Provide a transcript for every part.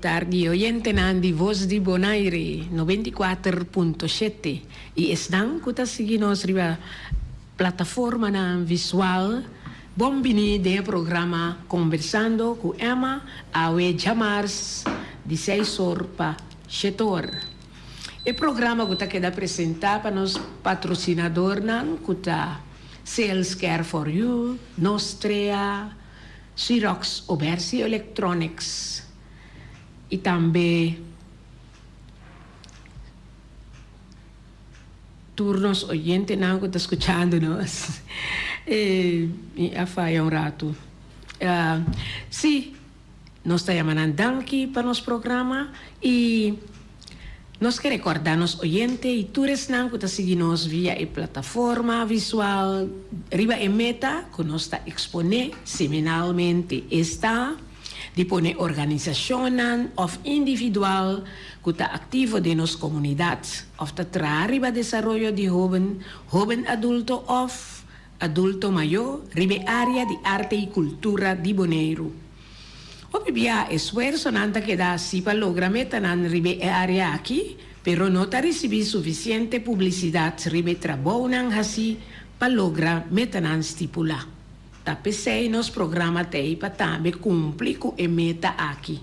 tarde, oyente di Voz di Bonaire 94.7 e estão que seguindo riba plataforma na visual. Bombini de programa Conversando com Emma awe jamars de 6 horas para 7 horas. O programa que está apresentar para nos patrocinador nan que Sales Care for You, Nostrea, Xerox Obersi Electronics e também turnos oyente não que está escutando nós e afai rato. Sim, nós estamos chamando danke para nosso programa e nós queremos recordar nos oyente e todos não que está seguindo nós via a plataforma visual riba e meta que nós está exponer semanalmente está dispone organização ou individual que está ativo de nossa comunidade ou está riba desenvolvimento de jovem adulto ou adulto maior riba área de arte e cultura de Bonaire. Obvia esforço nanta que dá si para lograr meta nan ribe área aqui, pero não está recebendo suficiente publicidade ribe trabalho nan hasi para lograr meta nan stipula. Tapesei nos programa tei para também cumprir com a meta aqui.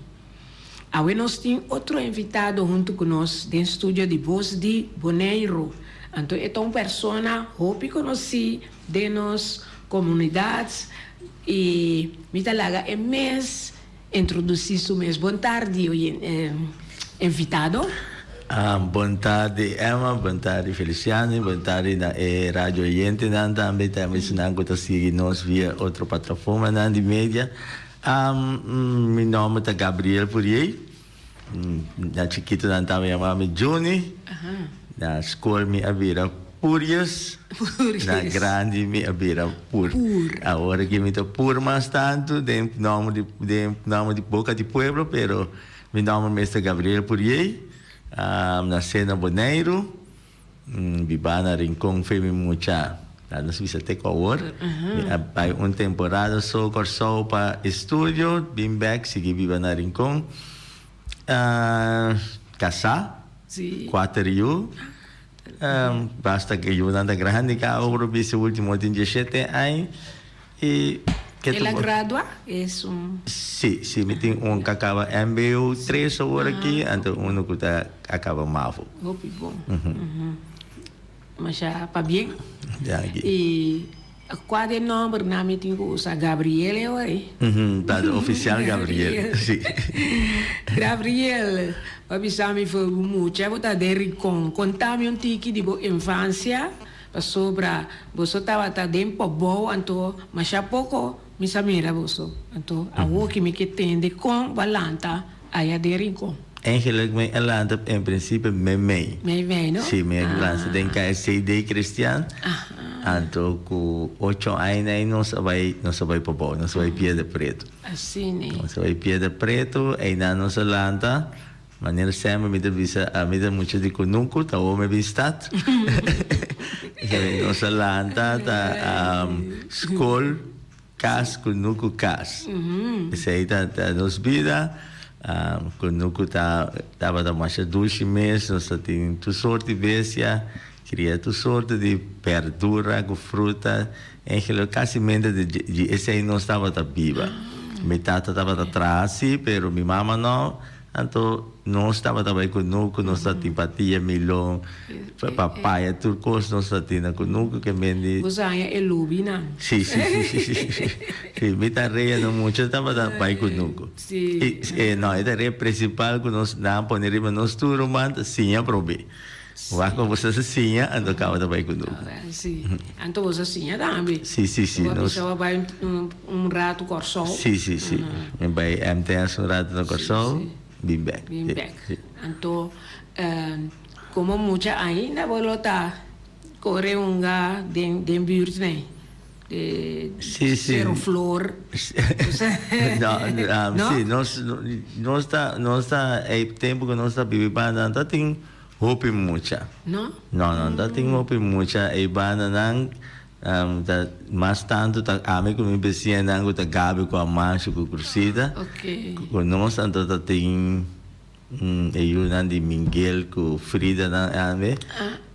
Awe nós tem outro invitado junto com nós do estúdio de Voz de Bonaire. Então é uma pessoa hope conheci de nos comunidades e me talaga é mês introduzir o mês. Boa tarde, invitado. Boa tarde, Emma. Boa tarde, Feliciano. Boa tarde, na Rádio Oriente. Também estamos que seguir nós via outra plataforma de mídia. Meu nome é Gabriel Purier. Na chiquito, também chamava Johnny. Na escola, me havia Purias. Na grande, me havia Pur. Agora que me estou Pur mais tanto, de nome de Boca de Pueblo, pero meu nome é Gabriel Purier. Nasci na Bonaire, vivi na Rincón, foi muita. Nós visitei com a hora. Aí temporada só cursou para estúdio, vim back, segui viva na Rincón. Casar, 4 anos. Basta que eu não grande que agora vi o último tem 17 anos. E ela gradua? Sim, me tem que acaba MBU 3 horas aqui, então que acaba MAVO. Bom. Mas já para bem. E qual é o nome na minha tem que usar Gabriel aí? Tá oficial Gabriel. Sim. Gabriel, me foi muito. Eu vou de Rincón. Conta-me tique de boa infância. Sobre você estava dentro bom, então mas já pouco me samira você. Então a que me tende com balanta aí de Rincón. Eigenlijk mijn Atlanta in principe met mij. Met mij, no? Sim, mijn Atlanta denk ik CD Christian. Então com 8 anos nós vai para bom, nós vai Piedra Preto. Assim, né? Nós vai Piedra Preto, aí na nossa Atlanta. Maneira sempre me devisa a me muito de conuco, tá o me vistat. Nossa Atlanta tá school cas conuco cas. Isso aí tá nos vida. Conuco tava da mais 12 meses, nós tem tu sorte de bestia, cria tu sorte de verdura, com fruta, em quase mente de esse aí não estava da viva. Minha tata estava atrás, sim, pero minha mama não. Então, nós estava também conosco, nós simpatia, melão, papaya, turcos, nós tínhamos conosco, que mendi. Você é lubina? Sim. Sim, me tareia não muito, estava também conosco. Sim. Não, a tareia principal que nós damos, ponermos nos turmas, sim, aprove. Mas como você sim, então acaba também conosco. Sim. Então você sim também? Sim. Você vai rato corsol? Sim. Vai MTS rato no corsol. Bim back. Então, como muita ainda volta corre den buurt né? Zero flor. Não, nós está é tempo que nós está vivendo, não tem hope muita. Não? Não tem hope muita, é banda não mas tanto tá ame como me besia nango tá gabi com a mancha com cruzida. Ok. Com nós tanto tá tem eu de Miguel com Frida na ame.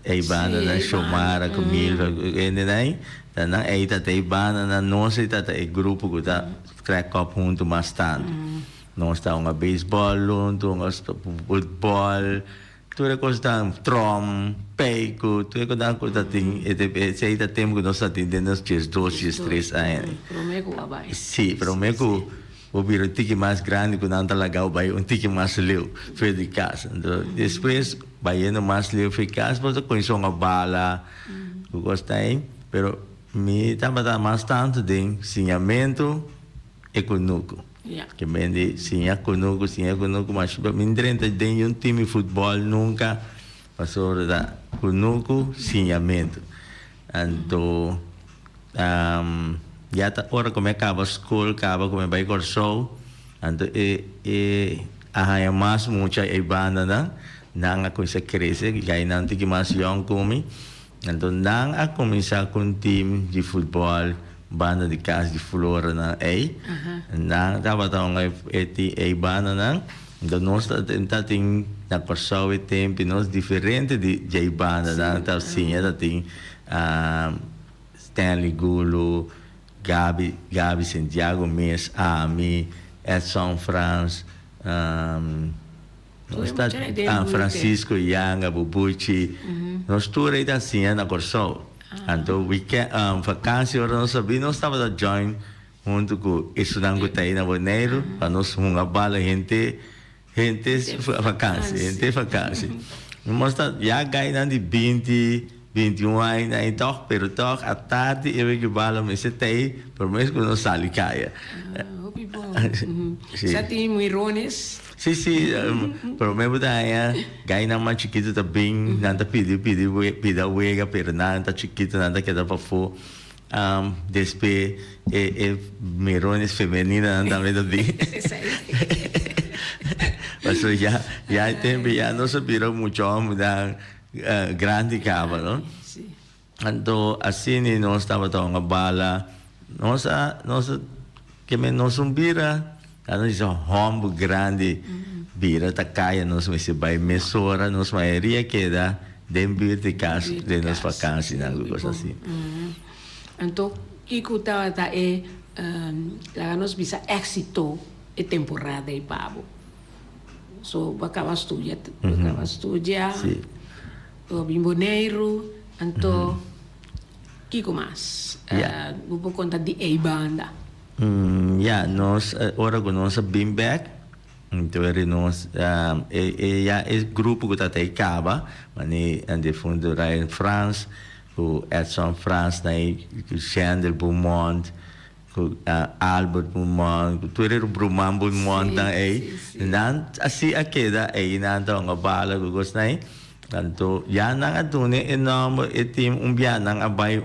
E banda na Shomara com Milva ainda nem. Tá na aí tá tem banda na nossa tá é grupo que tá crack up junto mais tanto. Nós tá um beisebol junto, nós tá futebol. Tudo coisa tá trom, peico, tudo coisa tem, esse aí tá tempo que nós tá tendo nos dias 2, dias 3 anos. Promego abai. Sim, promego o biro tique mais grande que não tá legal, vai tique mais leu, foi de casa. Então, depois, vai indo mais leu, foi de casa, você conheceu uma bala, eu gostei, pero me tava mais tanto de ensinamento econômico. Que vende sinha conosco, mas me drenta de um time de futebol nunca passou da conosco, sinhamento. Então, já tá hora como acaba a escola, acaba como vai corso, então a mais muita é banda não a coisa cresce, já não tem que mais young como, então não a começar com um time de futebol. Banda de casa de flora na ei na tava tão e banda na então nós tá tem na corso e tempo nós diferente de banda na tá sim tá tem Stanley Gulo Gabi Santiago Mes Ami Edson France nós tá Francisco Yanga Bubuchi nós tudo aí tá sim na corso. Então, weekend, vacância, ora nós sabíamos, nós estávamos a join junto com estudando com Taí na Boneiro, para nós uma bala, gente vacância. Nós já ganhando de 20, 21 anos, então, pero toque, à tarde, eu que bala, mas você tem, por mais que nós saímos caia. Já tem muirones? Sim, pero mesmo daí, ganha mais chiquito também, nada pediu uega, pero nada chiquito, nada que dá para for. Depois, merones feminina, nada mesmo de. Mas já tem, já não sabiam muito homem da grande cava, não? Então, assim, nós estávamos tão a bala, nós que nós bira. Ano isa hombo grande bira ta kaya nos may sibay mesora nos maioria queda den bir de casa de nos vacâncias na coisa assim. Então, Kiko tá lá nos bisa éxito e temporada e babo. So acaba estudar, o bimboneiro, então Kiko mais. Vou contar de a banda. Nós ora com nossa beanbag, então nós é grupo que está aí cava, mas de fundo lá em França, o Edson France, o Chandler Beaumont, o Albert Beaumont, o Turer Bruman Beaumont aí, não assim aqui da aí não então a bala que gostei, então já não adune enorme e tem dia não abai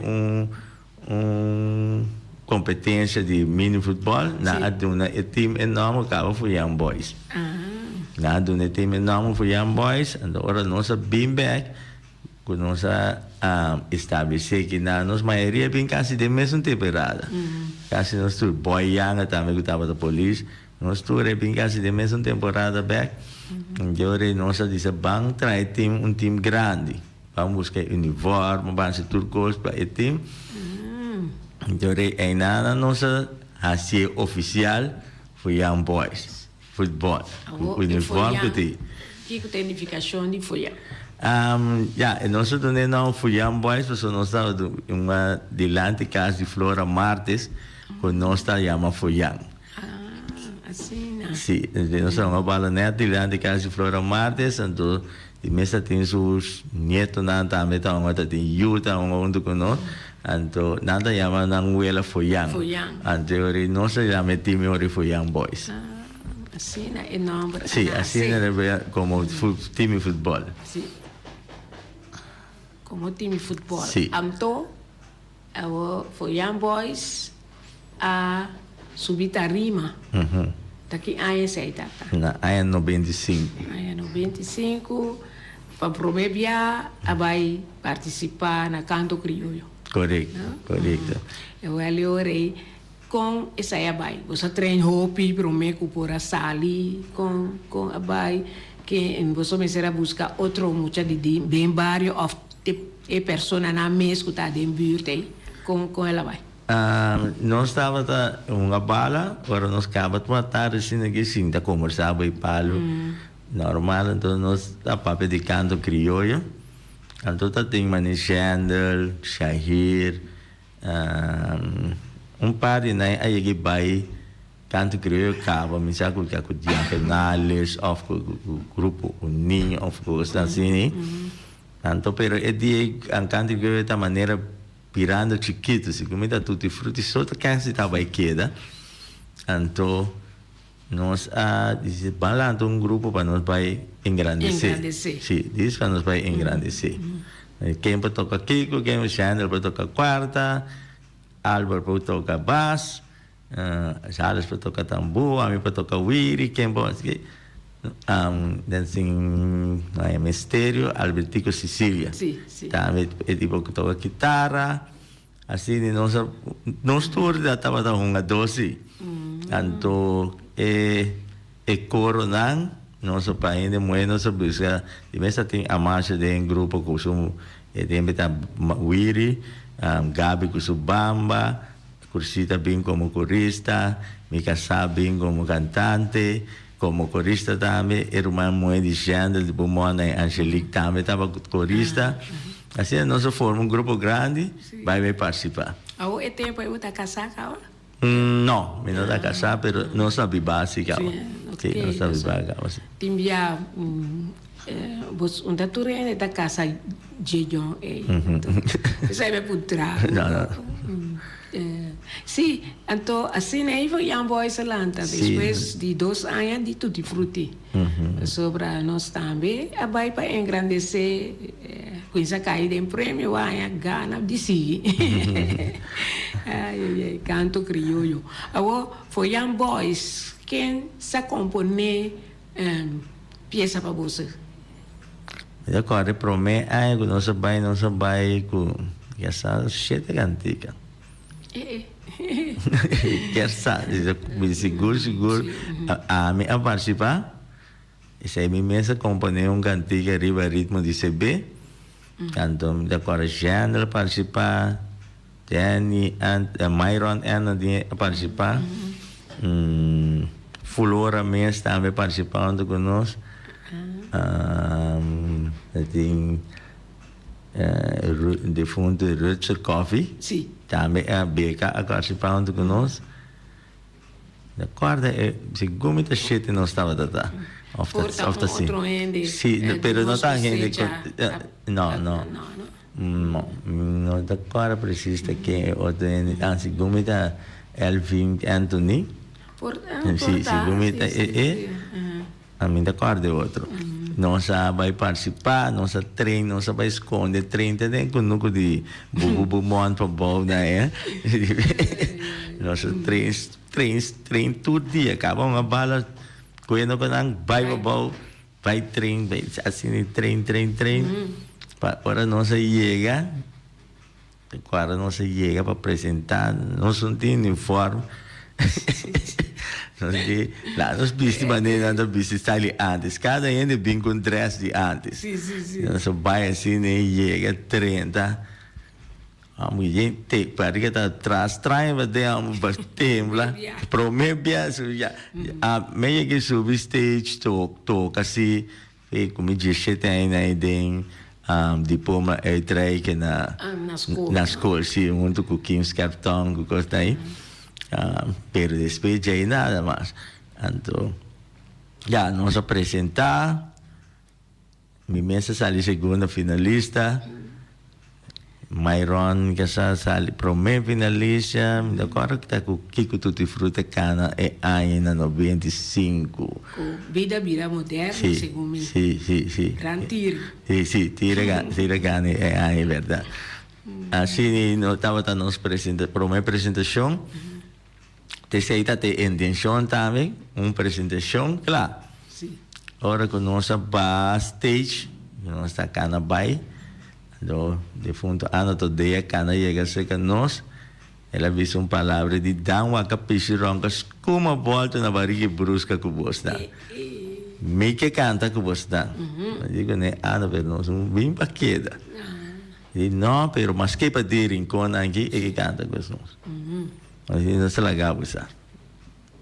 competência de mini futebol na aduna e time enorme acaba foi Young Boys. Na aduna e time enorme foi Young Boys, então ora nossa beanbag com nossa estabelecer que na nossa maioria bem quase de mesma temporada. Quase nós tudo boy young também que estava da polícia, nós tudo é bem quase de mesma temporada back. Então ora nossa disse bang trai time time grande, vamos buscar uniforme, vamos ser turcos para o time. Então, a nossa raça oficial foi Young Boys, futebol. O uniforme que tem. Que tem identificação de foi? Nós não foi Young Boys, mas nós estamos uma delante casa de Flora Martes, que nós chamamos foi Young. Assim, né? Sim, nós somos uma bala neta delante casa de Flora Martes, então de mesa tem os netos também, então tem Yuta, onde conosco. Então, nada chama nang wela Foyang. Então, nós chamamos time ori Foyang Boys. Assim é enorme. Sim, assim é como time de futebol. Sim. Como time de futebol. Sim. Então, o Foyang Boys a subir a rima. Daqui a essa etapa. Na ano 95. Ano 95, para promebiar, vai participar na canto crioulo. Correcto, correcto. Eu orei com essa abai. Você treina hopi para o meio por a sali com abai que você me será buscar outro mucha de bem barrio of e persona na mesa que está dentro buurt com ela vai. Nós estava uma bala, agora nós acabamos de matar assim aqui sim, tá conversava e palo normal, então nós tá papo de canto crioulo, então tá tem Manishandel, Shahir, par de né aí que vai canto crioulo acaba, me sabe que o Diaconales of o grupo Uninho of coisa assim, então pero é dia canto crioulo da maneira pirando chiquito, se comida tutti frutti sotto casa estava queda. Então nós dice balando um grupo para nós vai engrandecer. Sim, diz para nós vai engrandecer. Quem para tocar Kiko, quem o Chandler para tocar quarta, Albert para tocar bass, Charles para tocar tambor, a mim para tocar wiri, quem pode dancing mistério, Albertico Sicília. Sim, sim. Também é tipo que toca guitarra, assim, nós todos estava da uma doce. Então, é coro não, nosso país de moeda, nossa busca, de vez tem a marcha de um grupo que somos, tem beta Wiri, Gabi que Bamba, Cursita bem como corista, Mikasa bem como cantante, como corista também, irmã moeda de Xandel, de Bumona e Angelique também estava corista. Assim, nós formamos um grupo grande, vai participar. Ao é tempo eu tá casar, cara? Não, não está casado, mas não sabe básica. Sim, não sabe básica. Timbia, onde tu rende da casa de John, sabe putra. Não. Sim, então assim aí foi a boa Zelanda. Depois de 2 anos de tutti frutti. Sobre nós também, a vai para engrandecer, com essa caída em prêmio, a gana de si. Canto crioulo. Agora, foi a boys quem se compõe peça para você. Agora, para mim, não se vai com essa cheta cantica. Quer saber, seguro, a minha participar, essa é minha mesa companhia cantiga riba ritmo de CB, canto agora Jandel participar, Danny Myron Ana de participar, Flora Mendes também participando conosco, tem defunto Richard Coffee. Sim. Também a Beca participando conosco. Agora, seguro muita gente não estava da Porta outro ende. Sim, mas não está gente. Não. Agora precisa que outro ende. Seguro muita Elvin Anthony. Sim, seguro muita a mim da cor de outro. Nós vai participar, nós treino, nós vai esconder treino, tem com núcleo de bubu monto bom, né? Nós treino todo dia, acaba uma bala, quando não vai bom, vai treino, assim treino, para nós chega, agora nós chega para apresentar, nós não temos uniforme. Lá nós viste maneira de viste ali antes. Cada um vem com dress de antes. Sim. Nós vai assim, né? Chega 30. A mulher tem para que está atrás, trai vai ter tembla. Promete já. A meia que subi stage toca assim, como disse tem aí tem diploma é trai que na escola sim, muito com 15 cartão com coisa aí. Pero depois já nada mais. Então, já nos apresentar. Minha mesa sali segunda finalista. Myron que sali primeiro finalista. Agora que está com Kiko Tutti Fruta Cana é ainda 95. Vida moderna, segundo mim. Sim. Gran tiro. Sim, tira Cana é aí, verdade. Assim, não estava a nos apresentar, primeira apresentação. Terceira tem intenção também, uma apresentação, claro. Sim. Agora que nós backstage, nós está cá na baia, do defunto Ana Todeia Cana chega a nós, ela disse uma palavra de dar uma capichironca, como volta na barriga brusca que você me que canta que você dá. Eu digo, né, Ana, pero nós um bem paqueda. E não, pero mas que para dir em cona aqui é que canta com nós. Mas não se lagava isso.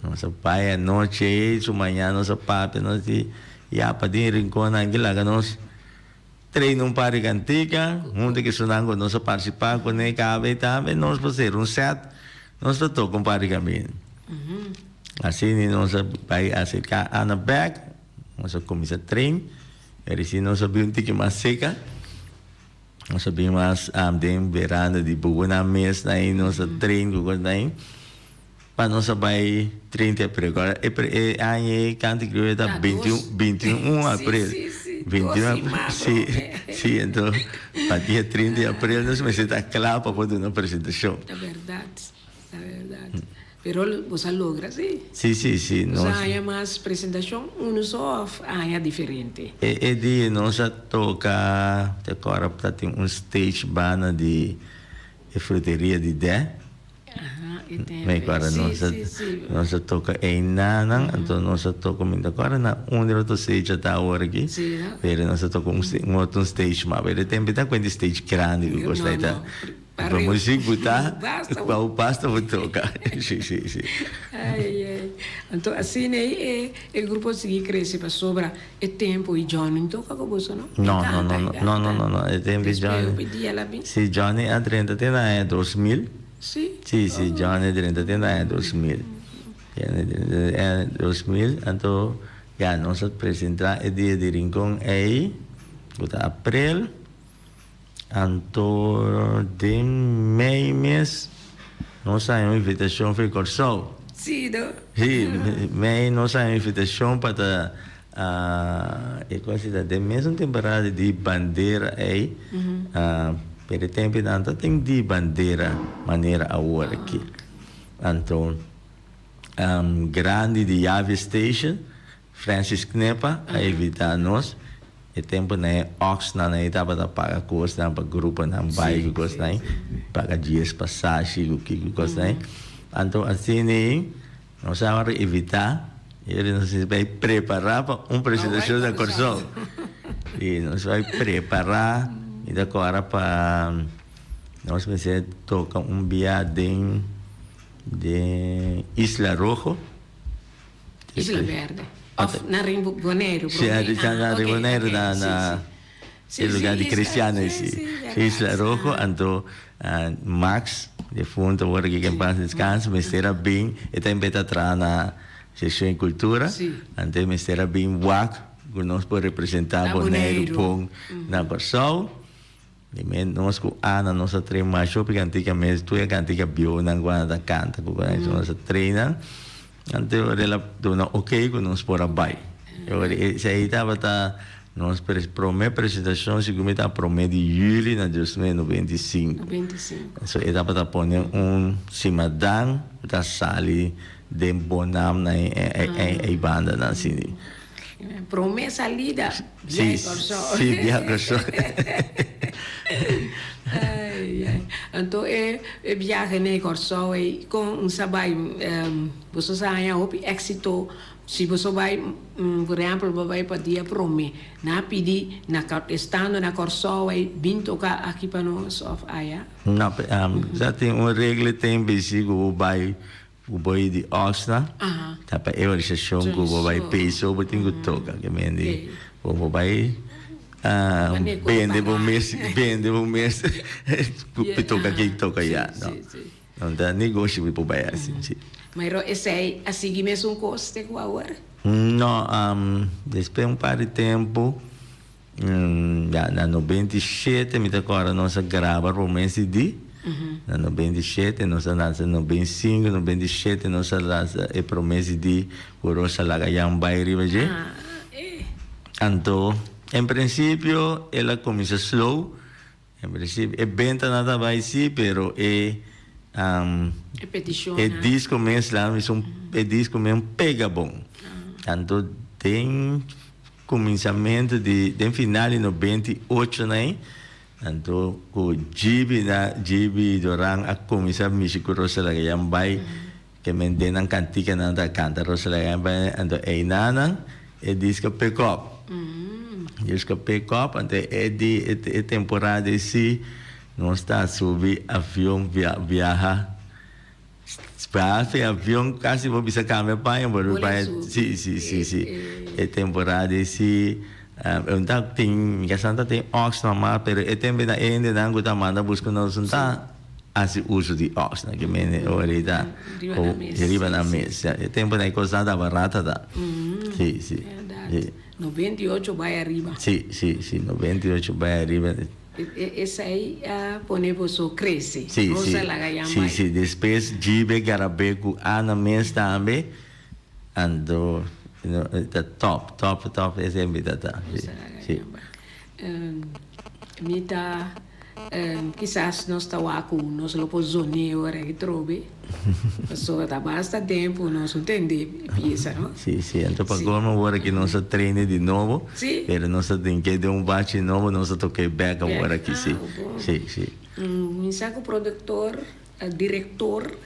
Nossa pai a noite, su manhã nossa papi nós ia para dir em cona aqui lá nós treino para cantica, onde que sonando nós participar com ele cabe também nós fazer set, nós tocar com para caminho. Assim nós vai acercar Ana back, nós começa a treinar, e assim nós sabemos que mais seca. Nós sabemos tem verão de boa na mesa, aí nós treino com ele, para nós vai 30 de abril. Agora aí canta que está 21 de abril. 21, sim, então, para dia 30 de abril, nós vamos estar claro para poder uma apresentação. É verdade. Pero você logra, sim? Sim. Você há mais apresentação, só há diferente. E dia nós toca, agora tem stage bana de fruteria de Dé. Mas agora nós toca em Nanang, então nós toca agora na outro stage até agora aqui. Pero nós toca outro stage, mas ele tem que quando stage grande que gosta de para música botar, para o pasta vou tocar. Sim. Então assim né, o grupo seguir cresce para sobra o tempo e Johnny não toca com você não? Não, é tempo Johnny. Sim, Johnny a 30 é 2000. Sì, Johnny è 2000. È 2000, anto ja, nós apresentar o dia de rincón aí, april, anto de mês, nós temos uma invitação para o corso. Sim, não? Sim, mas nós temos uma invitação para e quase de mês uma temporada de bandeira aí, per tempo tanto tem de bandeira maneira agora aqui. Então, grande de Yave Station, Francis Knepa, a evitar nós. E tempo né ox na etapa da paga custa para grupo na bike custa paga dias passagem o que custa. Então assim né nós agora evitar ele nos vai preparar para apresentação da corso. E nós vai preparar e agora para nós vamos tocar viagem de Isla Rojo. Isla Verde. Na Rio Janeiro. Sim, na Rio Janeiro, na lugar de cristianos. Isla Rojo, então Max, de fundo, agora que quem passa descanso, me será bem, e também está atrás na sessão de cultura, então me será bem WAC, que nós podemos representar o Boneiro na Corsol. E nós com Ana, nossa treina mais porque antigamente tu é antiga bio na guarda canta, com nós treina. Então ela dona ok com nós por abai. Agora se aí estava nós primeira apresentação se como está primeiro de julho de 2095. 95. So estava tá pondo cimadão da sali de Bonam na banda na cine. Promessa salida. Sim, via corso. Então viagem no corso e com sabai você sai a êxito se você vai por exemplo vai para dia prome na pedir na estando na corso e vim tocar aqui para nós of aya não já tem uma regra tem besigo vai o boi de Osna tá para eu deixa chão que o vai peso o tem que tocar que mende o vai bende bom mês toca aqui toca já não dá negócio para baia assim. Mas esse aí assim mesmo custa com agora não depois par de tempo já na 97 me agora nós grava romance de na 97 nós lança 95 97 nós lança e promessa de Corosa Lagayang Bairi baje então em princípio ela começa slow em princípio é venta nada vai sim pero disco mesmo lá é disco mesmo pega bom então tem começamento de final de 98 né Anto ko jibi dorang ako misa misiko Rosa Lagayambay que menden ang kantika na canta Rosa Lagayambay anto ay nanang disco pick up. Disco pick up anto e temporada si não está subir avião viaja. Space avião quase vou bisa câmera pai baru pai si. E temporada si unta tem santa tem ox normal pero e tempo na ende na guta manda busca não santa assim uso de ox na que mene orida o riba na mesa e tempo na coisa da barata da si 98 vai arriba si 98 vai arriba. Essa aí ponemos o cresce. Sì, depois Gibe Garabeco Ana Mens também ando top esse é mitata. Sì. Mita quizás nós tawaku nós lo pozone ora que trobe. Só tá basta tempo nós entender pieza, no? Sì, então para agora ora que nós treine de novo. Sì. Pero nós tem que dar bate novo, nós toque back agora aqui, sim. Mi saco produtor, diretor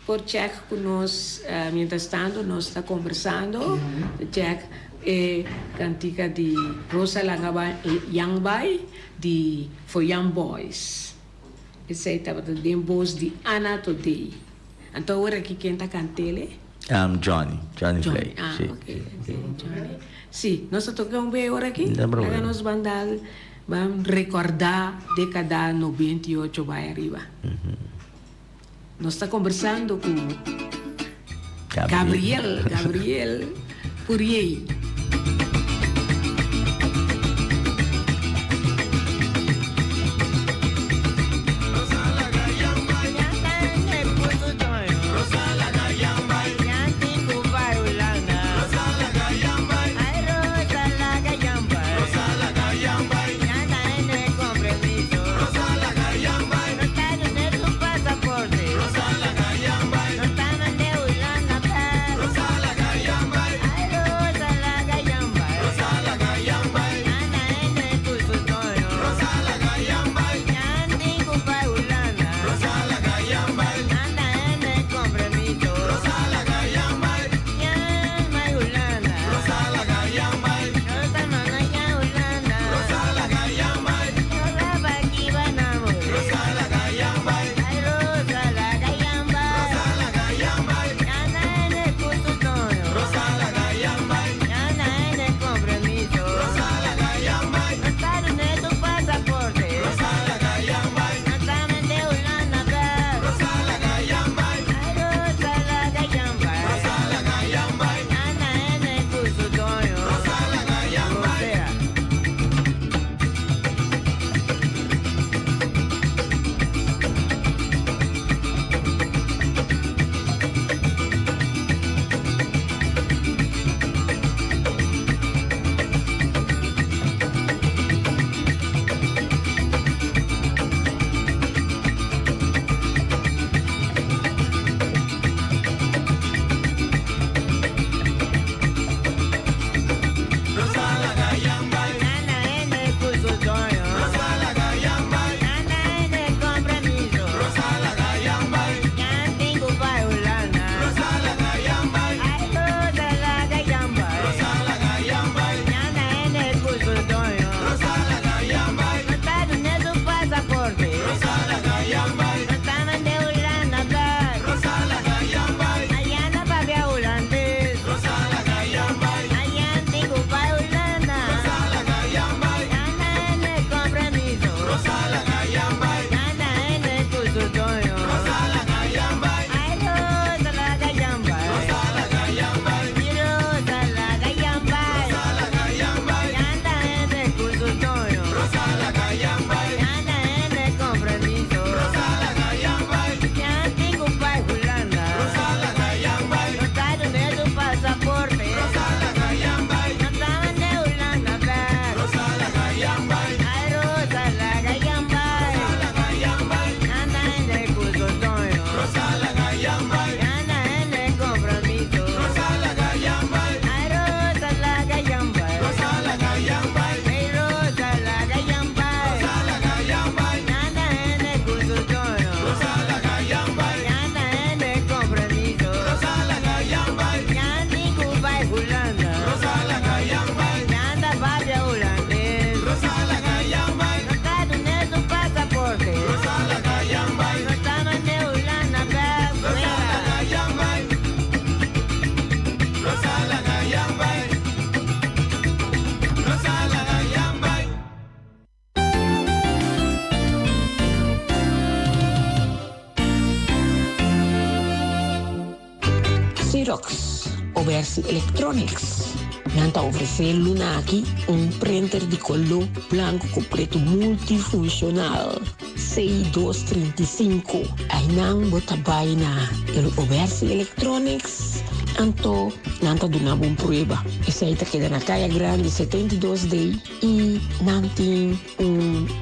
por check con nós, mientras tanto nós está conversando, check cantica de Rosa Lagayambay for Young Boys. Esse aí estava dando voz de Ana Today. Então agora aqui quem está cantando? Johnny Play. Ok, Johnny. Sim, nós tocamos bem agora aqui. Agora nós vamos recordar a década 98 vai arriba. Nós estamos conversando com Gabriel Purier. Rosa Obersi Electronics. Nanta oferecer Lunaki printer de color branco com preto multifuncional. C235. Aí não bota baina. Ele Obersi Electronics. Anto, nanta do nabo prueba. Esse aí tá queda na caia grande 72 day e nanti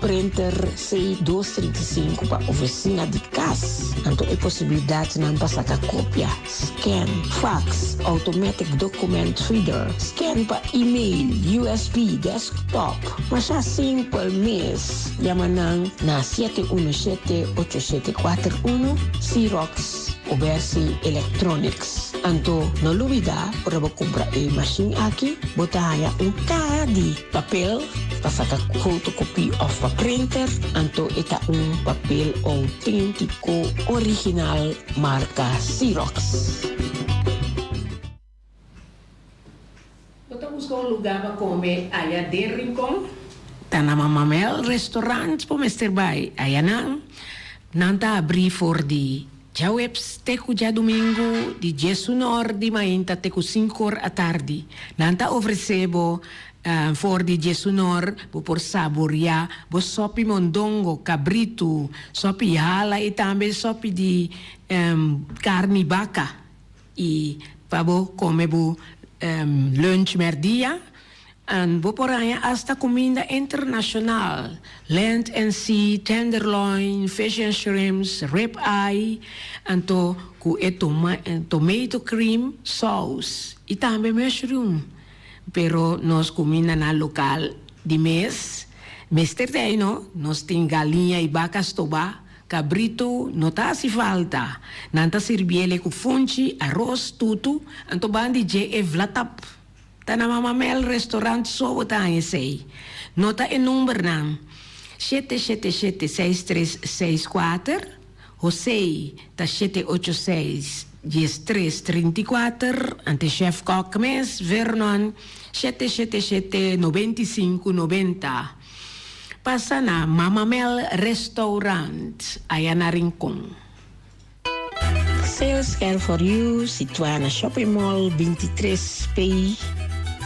printer C235 para oficina de casa. Anto é possibilidade não passar a cópia, scan, fax, automatic document reader, scan para e-mail, USB, desktop. Mas é simple mesmo. Yamanang na 717-8741 Xerox Obersi Electronics. Anto, no lubida, para comprar a machine aqui, botar cadi papel, para sacar photocopy of a printer. Anto, ita papel autêntico, original, marca Xerox. Bota buscar lugar para comer aí de Rincon. Tá na Mamamel Restaurant, para Mr. Bay. Aí não tá abrir for de Jawebs teku ja domingo di Jesunor di mainta teku 5 a tardi. Nanta oferecebo for di Jesunor por saboria bo sopi mondongo, cabrito, sopi hala e tambe sopi di carne vaca. E pabo come bo lunch merdia. En we poraya hasta comida internacional. Land and sea, tenderloin, fish and shrimps, rib eye, anto ku tomato cream sauce. E também mushroom. Pero nos comida na local de mês. Mester day, no? Nos tem galinha e vacas toba. Cabrito, não tá se falta. Nanta sirbiele ku funchi, arroz, tutu, anto bandi je e vlatap. Tá na Mamamel Restaurant só tayo sei. Nota e número nan 777-6364. José tá 786-1334. Ante chef kok mes Vernon 777-9590. Passa na Mamamel Restaurant ayan na Rincon. Sales Care for You, situada na Shopping Mall 23P.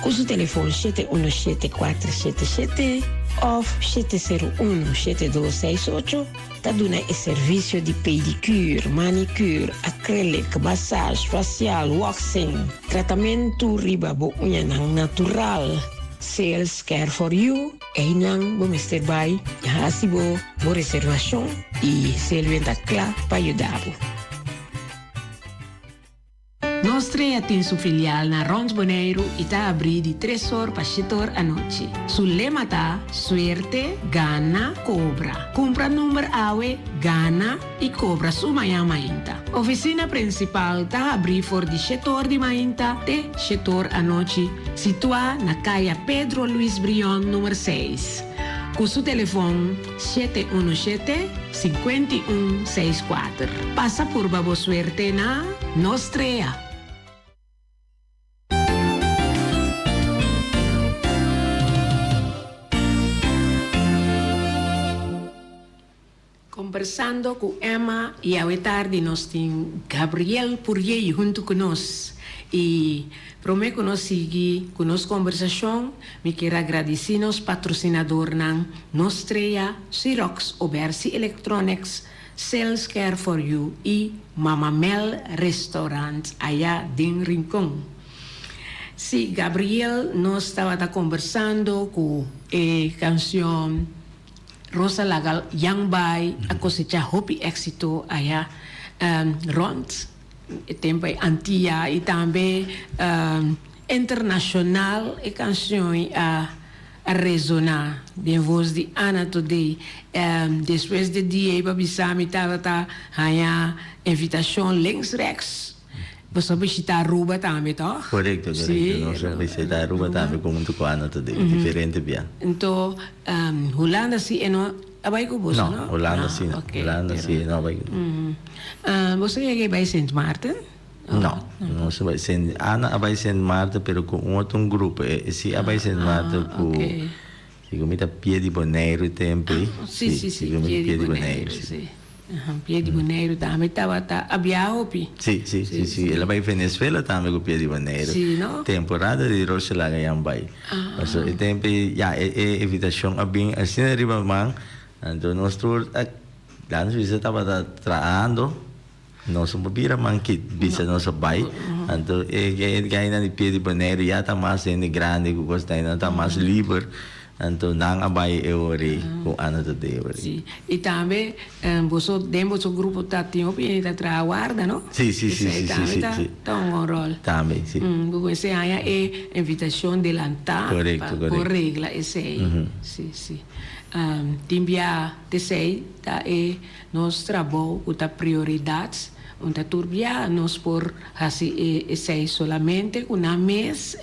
Com o telefone 717-477 ou 701-7268, está dando o serviço de pedicure, manicure, acrílico, massagem facial, waxing, tratamento ribabo unha natural. Sales Care for You, nang bo Mr. Bay, hasibo bo reservação e selventa claro para ajudar-bo. Nostra tem sua filial na Rons Boneiro e está abrindo de 3 horas para 7 horas à noite. Su lema tá suerte, gana, cobra. Compra número AWE, gana e cobra su manhã mainta. Oficina principal tá abrindo for de 7 horas de mainta até 7 horas à noite, situada na caia Pedro Luiz Brion, número 6. Com seu telefone 717-5164. Passa por Babo Suerte na Nostrea. Conversando com Emma e ao tarde nós temos Gabriel Purier junto conosco. E prometo que nós seguir com nossa conversação. Me quero agradecer aos patrocinadores na Nostrea, Xerox Obersi Electronics, Sales Care for You e Mamamel Restaurant, allá em Rincon. Sim, Gabriel, nós estávamos conversando com a canção Rosa Lagal Young Bay, a cosecha Hopi Éxito, allá rond. Tempo antiga e também internacional e canções a resonar de voz de Ana Today. Depois de dia para bisami tava a invitação links rex. Você visitar Aruba também, tá? Correto. Nós visitar Aruba também como tu com Ana Today, diferente bem. Então, Holanda se abay ko boss, no? Holanda sim. Okay, Holanda sim, não abay ko. Você ia para Saint Martin? Não, não se vai ser. Ana abay Saint Martin, pero com outro grupo. Se abay Saint Martin com se comita Pia de Boneiro tempo. Sim, Pia de Boneiro. Piedi Boneiro também estava abiago, pi. Sì, sì, sì, sì. Ela vai in Venezuela também com Piedi Boneiro. Sì, no? Temporada de Rochelaga yang vai. So, e tempo, ja, evitação a bem, assim arriba man, então nós tour, lá nos visita estava traando, nós bira man que bisa nós vai, então ganha de Piedi Boneiro, já tá mais grande, gosta ainda tá mais livre. Então, não abai eori com ano do eori. Sim. E também, você dentro do grupo tá tem opinião da traguarda, não? Sim, sim, sim, sim, sim, sim. Tá um rol. Também, sim. Você aí é invitação de lantar. Correto, correto. Por regra, esse aí. Sim, sim. Timbia, esse aí, tá é nosso trabalho, o prioridades. Onde turbia nós por assim esse solamente uma mês,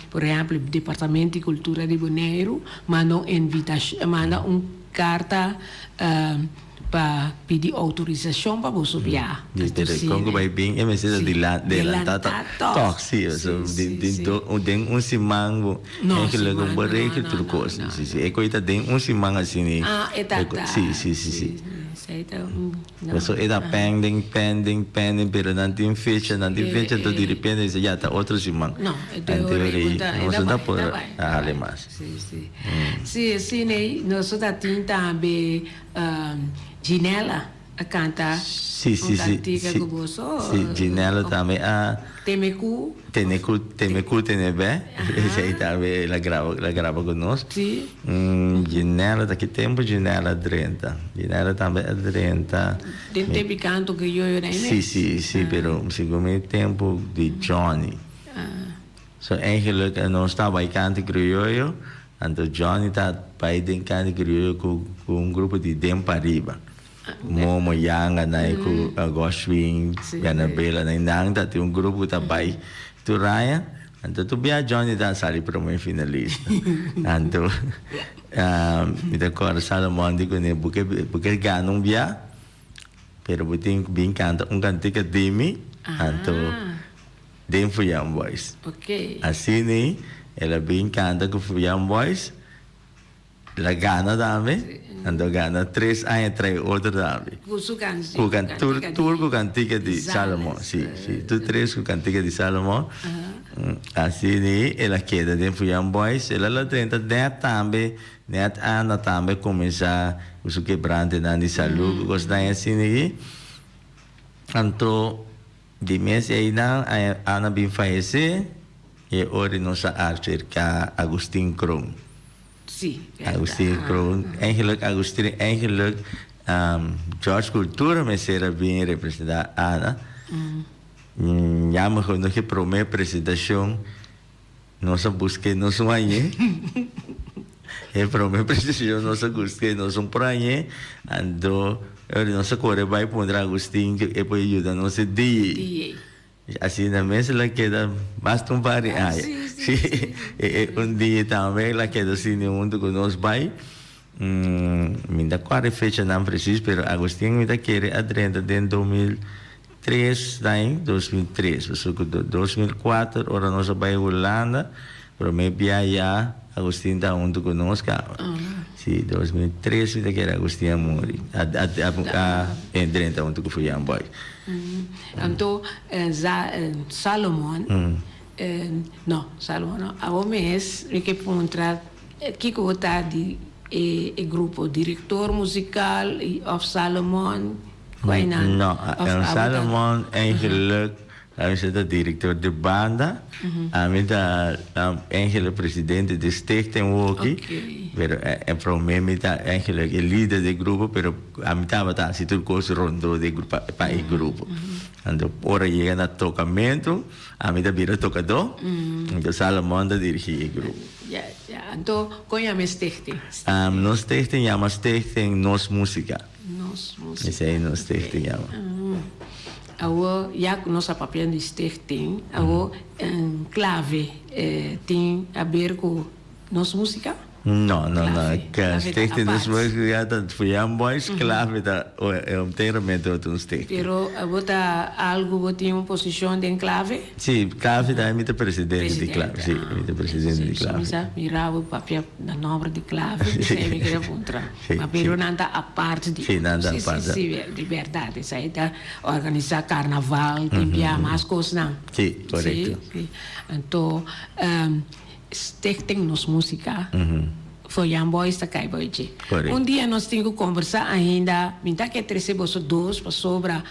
por exemplo, o Departamento de Cultura de Bonaire manda manda carta para pedir autorização para você viajar. Congo vai bem, é mesmo de lá tá tóxico, de simang, é que logo barei que tudo coisa, sim, é coisa de simang assim. É tá. Sim. So era pending, pero nanti fecha, tu de repente já tá outro simang. Não, é teoria. Não dá por alemãs. Sim, né? Nós tá também Ginela a cantar. Sim. Ginela também Temecu, Tenebe, esse aí também ela grava conosco. Sim. Ginela, daqui tempo Ginela 30. Ginela também é 30. Tem canto que eu né? Sim, pero segundo tempo de Johnny. So eigenlijk nós estava aí canto crioulo, então Johnny tá para den canto crioulo com grupo de Dempariba. Momo Yang anai ku Goswing Ganabela na inang dati um grupo tá bai tu raya anto tu bia Johnny da sali pro meu finalista anto me da cor Salomon digo ne porque ganam bia pero buting bem canta cantica demi anto dem foi Young Boys. Assim ela bem canta com Young Boys la gana dame ando gana 3 anos atrás outro dame com cantiga de Salomão sim tu 3 com cantiga de Salomão assim ela queda dentro de Young Boys ela lá tenta também net ana também começar o quebrante na de saúde gostar assim então de mês aí não ana bem falece e hoje nossa archer que Agustin Kron. Sim. Agustin Kron, eigenlijk George Cultura me será bem representar Ana. Já me quando que promete apresentação, nossa busca nosso manhã. E promete apresentação nossa busca nosso pranhe, ando nossa corre vai pôr Agustin que é para ajudar nosso dia. Assim na mesa ela queda basta um par sim. Dia também ela queda assim no mundo conosco vai me dá quase fecha não preciso pero Agostinho me dá querer a 30 de 2003 daí 2003 porque 2004 ora nós vai Holanda para me viajar Agostinho tá junto conosco sim 2003 me dá querer Agostinho morrer em 30 junto com Young Boy. Então, Salomon, Salomon, a mês que encontrar que está de grupo diretor musical of Salomon, não, Salomon eigenlijk hij is de directeur de banda, hij is eigenlijk president de stichting Woki, pero para mí is eigenlijk el líder del grupo, pero a mí estaba así todo cosa rondo de grupo para el grupo. Então, ora llega na tocamento, a mí vira tocador, então Salomon da dirige o grupo. Então, qual é a stichting? Nos stichting chama stichting Nos Música. Esse aí nos stichting chama. Awo jak nossa papel de stichting, awo clave tem a ver com nossa música. No, Clave. Clave Stichting da dus apart. dat voor Young Boys, clave dat inteiramente outro stichting. Pero bota algo, bota uma posição de clave? Sì, clave da mit presidente di clave, sì, mit presidente di clave. Misa mirava papia da nome di clave, mi Sì. sembra che era puntra. Sì, Ma però sì. nanda a parte di. Sì, nanda a parte. Sì, di verdade, sai, da organizzare carnaval, tempiamo as cose, no? Sì, corretto. Sì. Então, stichting nos música. Voor Young Boys da Kai Boyji. Correct. Um dia nós tínhamos que conversar ainda, minta que recebemos dois para sobra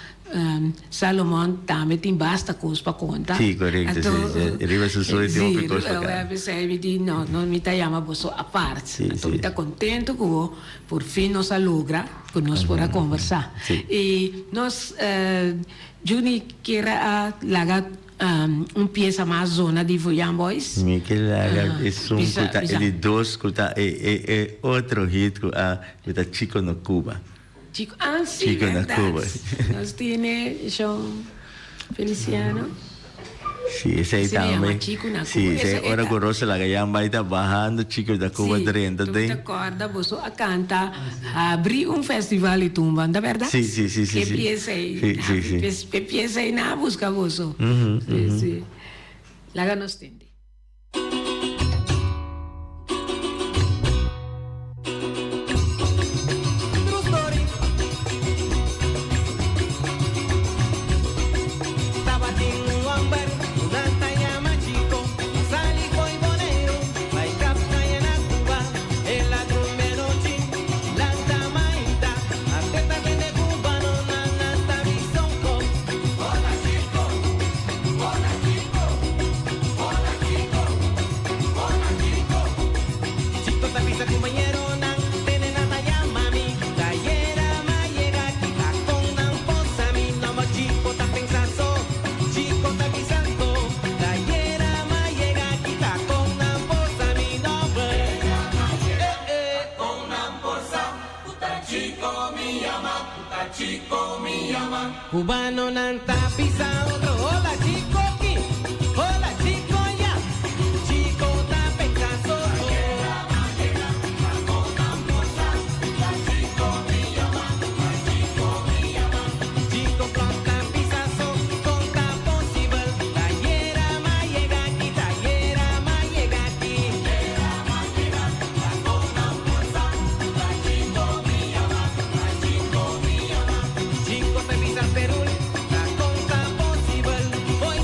Salomão também tem basta coisa para contar. Sì, corretto, sì. Arriva su solito Sì, piccolo pensei di no, non mi tagliamo bosso a parte. Sì, Então, sì. mi contento che por fim nós logra que nós podemos conversar. Sì. E nós, Juni, queira lagar pieza mais zona de Young Boys. Michele e son kuta bisa. e dos kuta e outro hit ku kuta Chico no Cuba. Chico, sì, Chico na verdade. Cuba. Nós tiene João Feliciano. Sì, sei Si llama também. Chico na Sì, Cuba. sei Esa ora era- gorosa la gayam baita bajando Chico da Cuba Sì, dentro tu dei. te acorda, bosso a canta, abri festival e tumba, da verdade? Sì, sì, sì, sì, Che sì. pieza aí? Sì, sì, sì. Che pieza aí na busca, bosso? Mhm, Sì, sì. Laga nos tendi. True story. Estaba en un amber, una talla chico, salí con bonero, vai capta en la Cuba, el ladrón de noche, la tamaita, a teta de cubano, na tabizonco. Hola chico, hola chico, hola chico, hola chico. Chico tapiza compañero, nan, tiene na talla mami, tallera ma llega aquí, la con nan posa mi, no mo chico ta pensando, chico ta pisando, tallera ma llega aquí, la con nan posa mi, no con nan posa, puta chico mi llama, cubano nan tapiza otro, hola chico aquí, hola chico ya, chico ta pensando. Chico planta pisazo, conta possible. Tallera ma llega aquí, tallera ma llega aquí. Chico te pisa Perú, la conta possible. Voy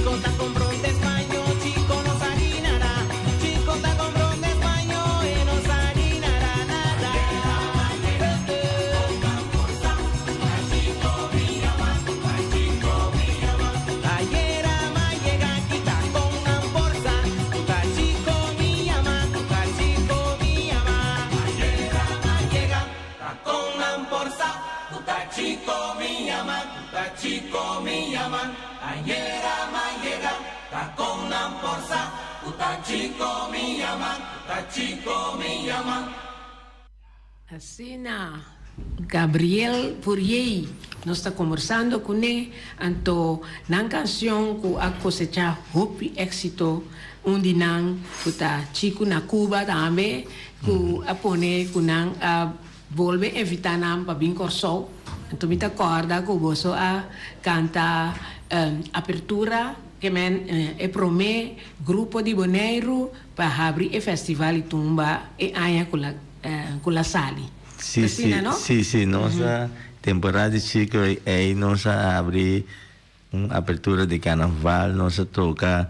Chico está con bronce español, chico nos harinará. Chico está con bronce español y nos harinará nada. Ayer ama llega quita con amporza. Tuta chico mi llama, tuta chico mi llama. Ayer ama llega con amporza. Tuta chico mi llama, tuta chico mi llama. Ayer ama llega con amporza. Tuta chico mi llama, tuta chico mi llama. Assim na Gabriel Fourier, nós está conversando com ele, então na canção que a cosecha hope éxito onde não está chico na Cuba também que a pone que não a volve evitar não para bem corso, então me tá corda que você a canta apertura que men é promê grupo de Bonaire para abrir o festival e tumba e aí com la sali. Sì, Cristina, sì, no? sì, sì, nostra temporada di ciclo è nostra apri un'apertura di carnaval, nostra tocca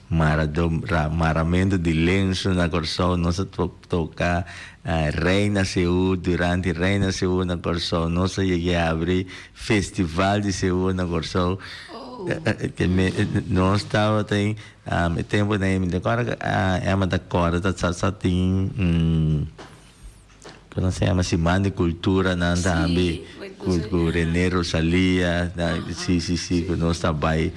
maramento di lenço na Corsol, nostra tocca Reina Seul, durante Reina Seul na Corsol, nostra llega apri festival di Seul na Corsol. Nós estava tem tempo nem agora é uma da cor da tem como se chama Semana de Cultura na também cultura Nero Rosalia sim que nós trabalha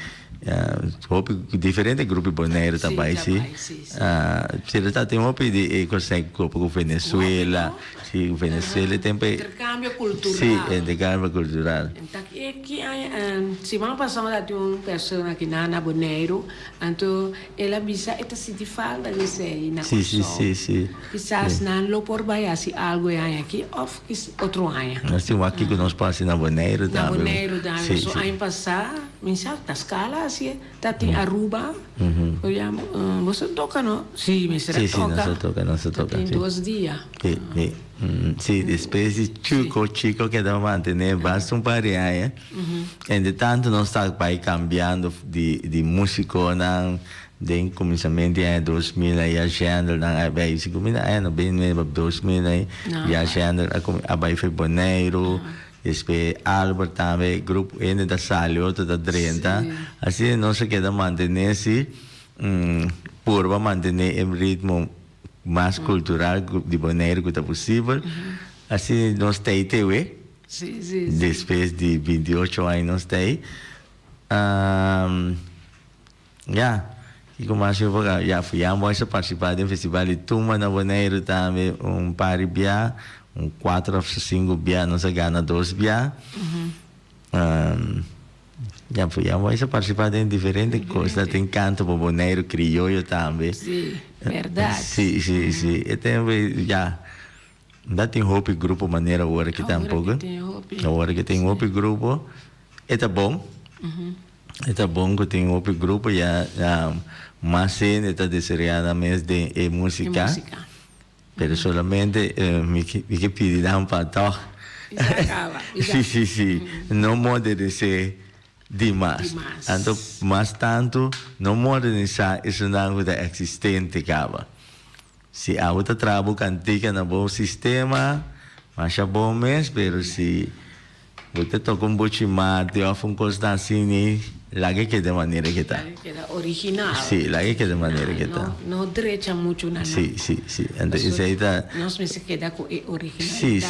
diferente grupo Bonaire também sim se está tem de consegue com Venezuela sim Venezuela tem intercâmbio cultural sim intercâmbio cultural então aqui semana passada tinha uma pessoa aqui na Bonaire então ela bisa esta city falda de sei na sim quizás não lo por vai assim algo aí aqui ou outro aí nós temos aqui que nós passamos na Bonaire na Bonaire também sim so aí passar mensaje da escala assim tá tem Aruba você toca não sim me será toca nós toca tem 2 dias sì, spese chico che da mantenere basta un pari e de tanto non sta poi cambiando di musico den cominciamenti in 2000 e scendere beh siccome no bene 2000 e scendere a bai fe Bonaire e Albert também gruppo N da Sali 8 da 30 assim non si chiede mantenersi pur mantenere il ritmo mais cultural de Bonaire que está possível. Assim, nós temos TV. Sim. Depois de 28 anos, nós temos. E como acho que já fui a participar do festival de Tumba na Bonaire também, par de bia, 4 ou 5 bia, nós ganhamos 2 bia. Já fui a participar de diferentes coisas, tem canto para Bonaire crioulo também. Sim, verdade. Sim. E também já ainda tem Hope grupo maneira agora que tá um pouco. Agora que tem Hope grupo, é bom. É bom que tem Hope grupo já mas cena está desejada mais de música. Pero solamente me que pedirão para tocar. Sim. Não pode ser demais. Então, mas tanto não modernizar isso não é existente acaba. Se a outra trabalho cantica no bom sistema, mas é bom mesmo, pero se você toca bochimate ou um coisa assim, lá que é de maneira que está. Original. Sim, lá que é de maneira que está. Não derecha muito na. Sim. Então isso aí está. Não se queda com original. Sim.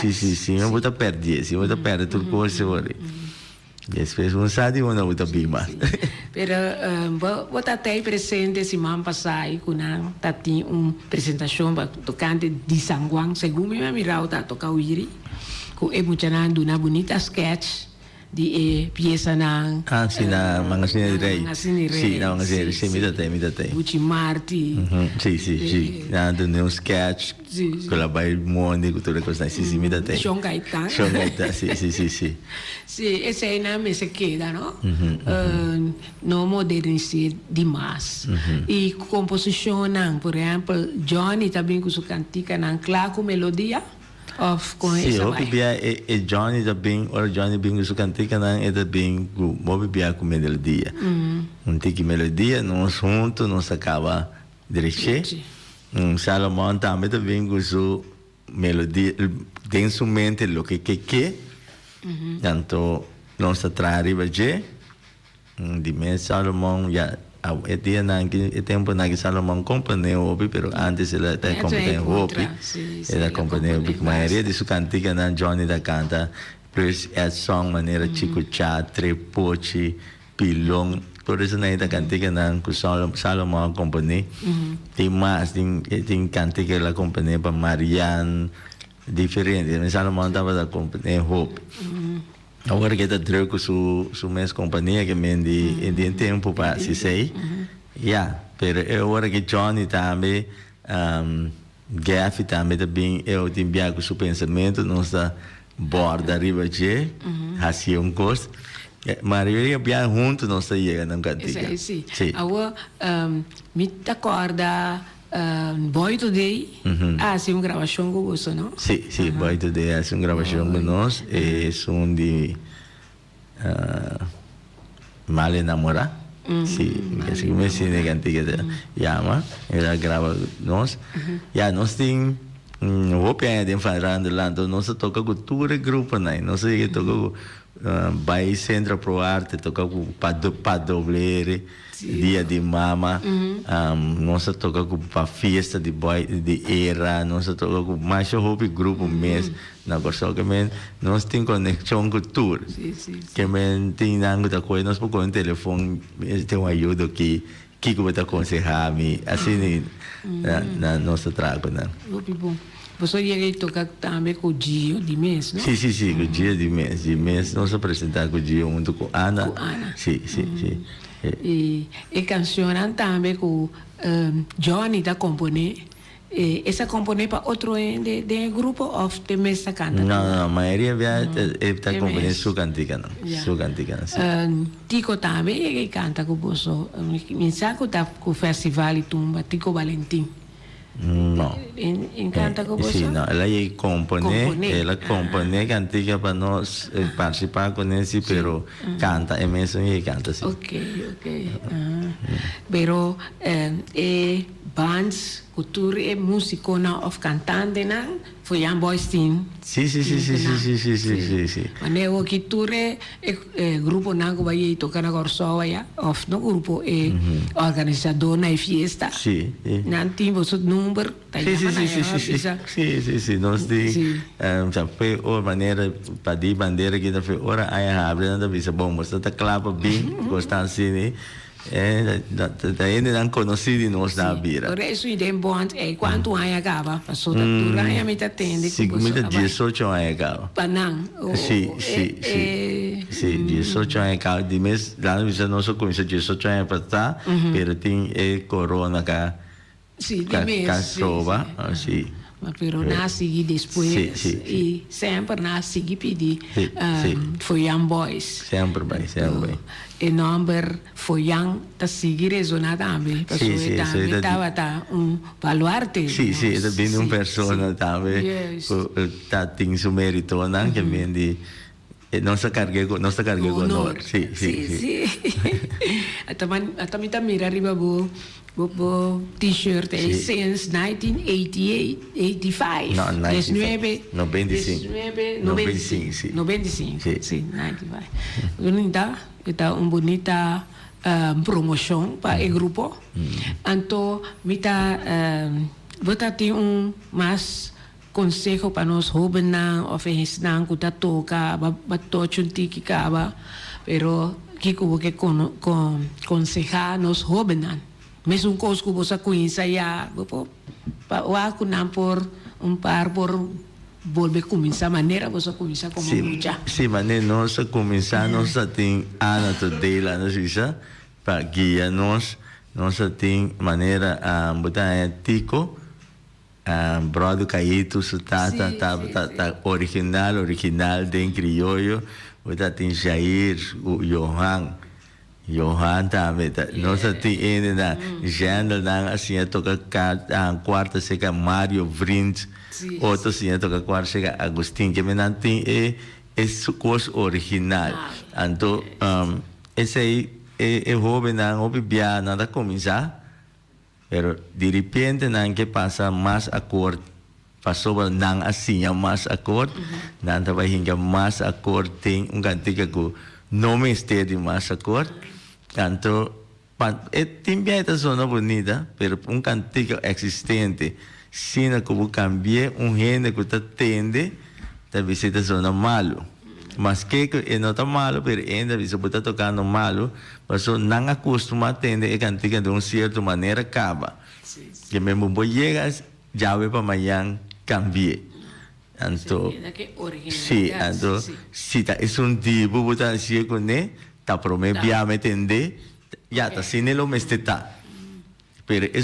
Eu vou te perder, se eu vou te perder tudo coisa agora. Depois um sabe onde eu vou bem mais. Pero vou estar presente semana passada quando tá tem apresentação para tocante de San Juan, segundo me mirau tá tocar o iri, com é muito uma bonita sketch de peça na na Magazine Rei. Sim, na Magazine Rei, mi date. Bucci Marti. Sì. Nando un sketch con la bai mondi, tutte le cose, sì, mi date. Sean Gaetan, sì. Sì, e sei na me se queda, no? No modernizar demais. E composição, por exemplo, Johnny também com sua cantica na claro com melodia. Of com Sì, essa hopi vai. bia e Johnny da bem, ora Johnny bem su cantica nan e da bem gu hopi bia com melodia. Tiki melodia, nós junto, nós acaba direche. Salomão também da bem gu su melodia, tem su mente lo que. Tanto nós trari baje. Di me Salomão ya e dia nangi e tempo nangi Salomão companhia hopi, pero antes ela até companhia hopi. Ela companhia hopi, maioria de su cantica nan Johnny da canta, plus é song maneira chico cha, trepochi, pilong, por isso na ita cantica nan ku Salomão companhia. Tem mais, tem cantica la companhia para Marianne, diferente, mas Salomão tava da companhia hopi. Agora que está druk su mes companhia que me em tempo para se sei, pero agora que Johnny também, Gaffy também eu tenho bem com su pensamento, nossa borda arriba de, assim coisa, mas eu bem junto nós chega na cantiga. Sim. Agora me acorda Boy Today, hace una grabación con vos, ¿no? Sí, Boy Today hace una grabación con nosotros, es un de Mal Enamorado, sí, así me sigue cantica de llama, ella graba nos, ya nos tiene, vou pegar de farando lá, então nós toca cultura grupo, né? Nós que toca Bahia Centro Pro Arte, toca com Padoblere, Dia de Mama, nós toca com a festa de boy de era, nós toca com mais hobby grupo mês, na coisa que nós tem conexão com tudo, que tem algo da coisa, nós por telefone tem uma ajuda que vai te aconselhar me assim na nossa trago, né? Bom. Você ia tocar também com o Gio de mês, não? Sim, com o Gio de mês. De mês nós apresentamos com o Gio junto com a Ana. Sim. E cancionam também com Johnny da componer. Essa componer para outro de grupo ou de mesa canta? Não, a maioria está componer sua cantica, não. Sua cantica, sim. Tico também ele canta com você. Me saco tá com o festival e tumba Tico Valentim. Não. Canta com você? Sim, não. Ela ia componer, ela compone cantica para nós participar com esse, pero canta, é mesmo e canta, sim. Ok. Pero bands, cultura e músico na of cantante na foi Young Boys Team. Sim. Mas o cultura grupo na que vai tocar na Corsoa ya, of no grupo organizador na fiesta. Sim. Não tem você número, tá Sim. Nós temos já foi uma maneira para de bandeira que foi hora aí abre na visa bom, você tá claro bem, gostar assim, né? Ainda não conheci nós na Bira. Por isso é bom quanto aí acaba, passou da tura aí me atende. Sim, me dá 18 aí acaba. Panang. Sim. 18 aí acaba de mês, lá no visa nós começa 18 aí para tá, pero tem corona cá. Sim, de mês. Castrova, sim. Pero nasci depois e sempre nasci pedir foi Young Boys. Sempre bem. E number foi Young tá seguir resona também. Sim, estava baluarte. Sim, é bem uma pessoa também. Tá tem seu mérito, não que vem de nossa carga com honor. Sim. Também tá mira arriba bo t-shirt since 1988, 85. No, 95. 95, sí, 95. Está una bonita promoción para el grupo. Entonces, tiene un más consejo para los jóvenes, o fehisnan, que toca, batochin tiki kaba, pero kiko que consejar los jóvenes. Mesmo um coisa que você conhece já, eu não por par por volver começar maneira você começar como lutar. Sim, maneira nós começar nós tem Ana Todela nós isa para guiar nós tem maneira botar Tico brother Caíto tá original de criollo botar tem Jair o Johan Johan também, tá? Nossa tiene na Jandel na assim toca quarta seca Mario Vrind, Sim. outro assim toca quarta seca Agustin, que menantin é sucos original. Então, esse aí é jovem na obibia nada começar, pero de repente não que passa mais acordo, passou não assim mais acordo, não vai hinga mais acordo tem cantiga que não me esteja mais acordo. Tanto, também é zona bonita, pero cantiga existente, se não como cambiar gente que está tende, talvez seja zona malo. Mas que não está malo, pero ainda você pode estar tocando malo, mas não acostuma a atender a cantiga de uma certa maneira acaba. Que mesmo vou chegar, já vai para amanhã cambiar. Então, sim, então, se tá é tipo, botar assim com né, tá prometido entender, já tá sem ele mesteta. Pero é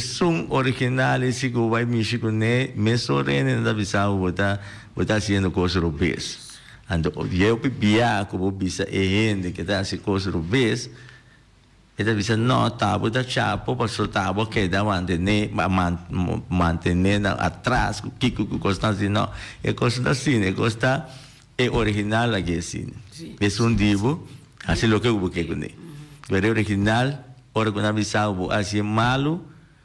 original, esse que vai mexer com né, mesmo rene da visão botar fazendo coisas europeias. Então, eu bebia como bisa gente que tá assim coisas europeias. Esta bisa não tá botar chapo, passou tá bo que dá manter atrás, que costa assim não, é costa assim, é costa é original aqui assim. É divo, assim lo que eu busquei com ele. Pero original, ora quando a bisa assim malo,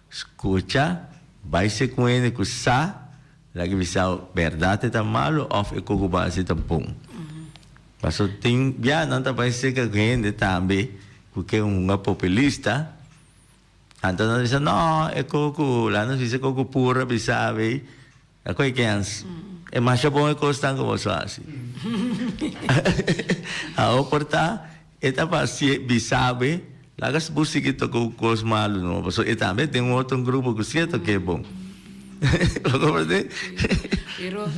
escuta, vai se com ele que sa, lagi bisa verdade tá malo, of é coco base tá bom. Passou tem, já não tá vai ser que gente também porque populista, então nós dizemos, não, é coco, lá nós dizemos coco pura, sabe? É coisa que é mais bom é costar como você assim. A oporta, é para se sabe, lá que se busca que toca coisa malo, não, mas é também tem outro grupo que certo que é bom. Lo comprende? Pero lo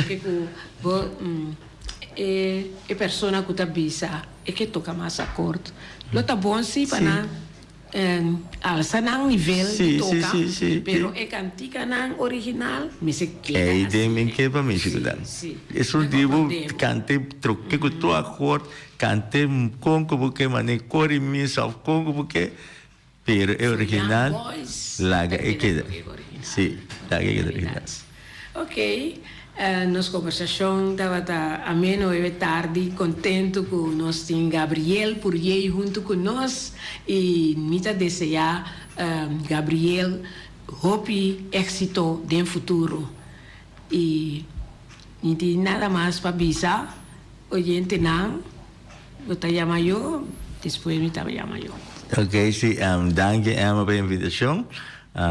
que é persona que está bisa é que toca mais acordo. Lo tá bom sim para alça nang nível de tocar, pero é cantica nang original, me se queda. É ideia que para mim fica dando. É tipo cante troque com tua acordo, cante com porque mane cori misa com porque pero é original. Laga é queda. Sim, laga é original. Ok. Nossa conversação estava ameno e tarde, contento com nós tem Gabriel por aí junto com nós e mita desejar Gabriel hope êxito no futuro e não tem nada mais para avisar oyente não eu te chamo eu depois me te chamo eu. Ok, sí, danke Emma pela invitação.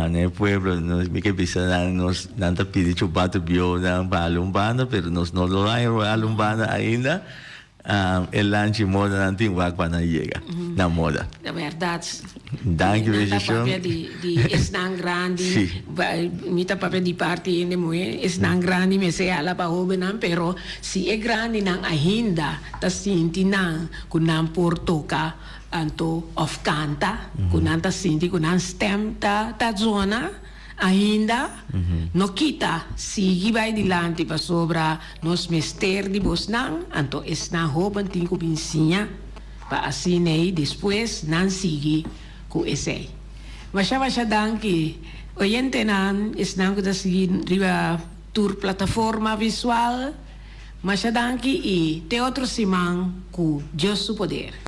No pueblo nos me que pisan nos nanta pidi chupato bio na balumbana, pero nos no lo hay balumbana ainda. El lanche moda nanti wak para llega na moda. Na verdade. Danke invitação. De esnan grande, mita papel di parte ende moe esnan grande me se ala pa hobenam, pero si é grande nang ahinda, ta sinti nang kunang portoka anto of canta, kunanta sinti kunan stem ta zona ainda no kita sigi vai dilante pa sobra nos mester di bosnang anto esna hoban tinko binsinya pa asinei después nan sigi ku esei. Masya danki oyente nan esnang ko ta sigi riba tour plataforma visual. Masya danki e teatro simang ku Dios su poder.